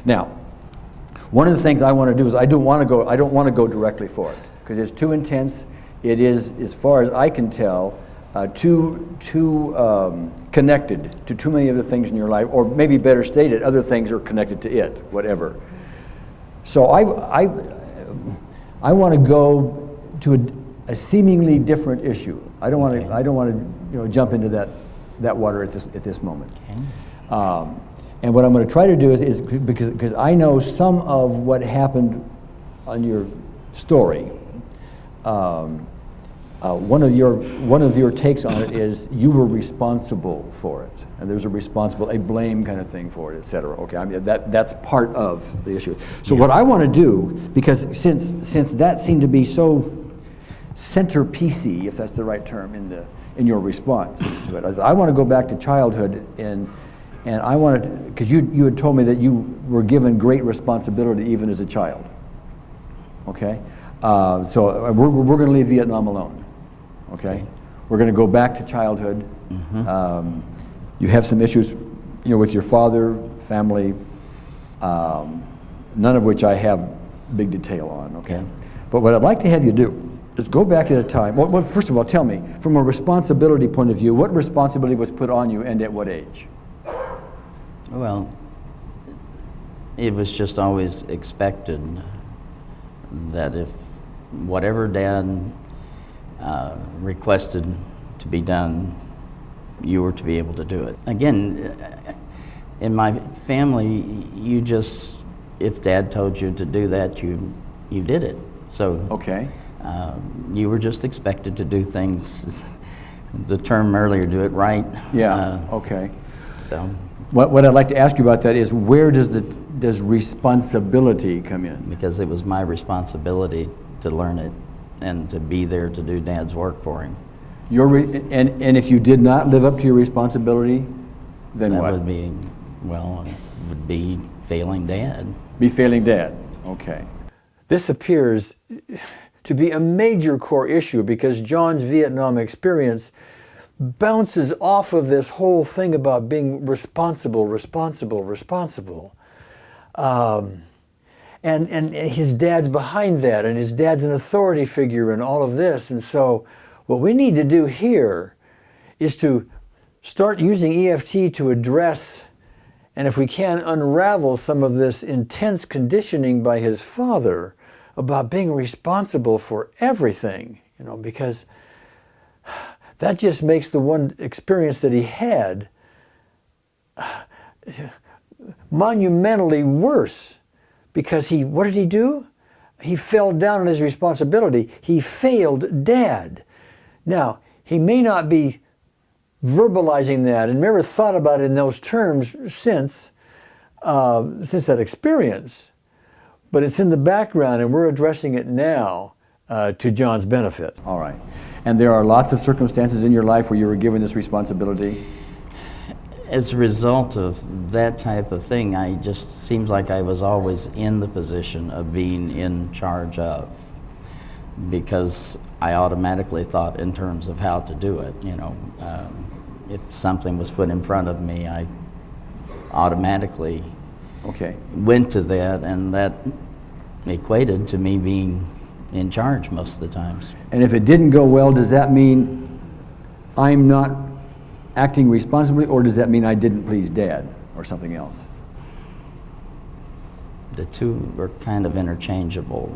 Now, one of the things I want to do is I don't want to go directly for it because it's too intense. It is, as far as I can tell, too connected to too many other things in your life, or maybe better stated, other things are connected to it, whatever. So I want to go to a seemingly different issue. I don't want to jump into that water at this moment. Okay. And what I'm going to try to do is because I know some of what happened on your story. One of your takes on it is you were responsible for it, and there's a blame kind of thing for it, etc. Okay, I mean that's part of the issue. So what I want to do, because since that seemed to be so centerpiecey, if that's the right term, in your response to it, I want to go back to childhood and I wanted, because you had told me that you were given great responsibility even as a child. Okay, so we're going to leave Vietnam alone. Okay, we're going to go back to childhood. Mm-hmm. You have some issues, with your father, family, none of which I have big detail on. Okay, but what I'd like to have you do is go back at a time. Well, first of all, tell me, from a responsibility point of view, what responsibility was put on you, and at what age? Well, it was just always expected that if whatever Dad requested to be done, you were to be able to do it. Again, in my family, if Dad told you to do that, you did it. So okay. You were just expected to do things, the term earlier, do it right. Yeah, okay. So. What I'd like to ask you about that is, where does responsibility come in? Because it was my responsibility to learn it and to be there to do Dad's work for him. And if you did not live up to your responsibility, then that what? would be failing Dad. Be failing Dad, okay. This appears to be a major core issue because John's Vietnam experience bounces off of this whole thing about being responsible. And his dad's behind that, and his dad's an authority figure in all of this. And so what we need to do here is to start using EFT to address, and if we can, unravel some of this intense conditioning by his father about being responsible for everything, because that just makes the one experience that he had monumentally worse. Because what did he do? He fell down on his responsibility. He failed Dad. Now, he may not be verbalizing that and never thought about it in those terms since that experience, but it's in the background and we're addressing it now to John's benefit. All right. And there are lots of circumstances in your life where you were given this responsibility? As a result of that type of thing, I just seems like I was always in the position of being in charge of, because I automatically thought in terms of how to do it. If something was put in front of me, I automatically went to that, and that equated to me being in charge most of the times. And if it didn't go well, does that mean I'm not acting responsibly, or does that mean I didn't please Dad, or something else? The two are kind of interchangeable.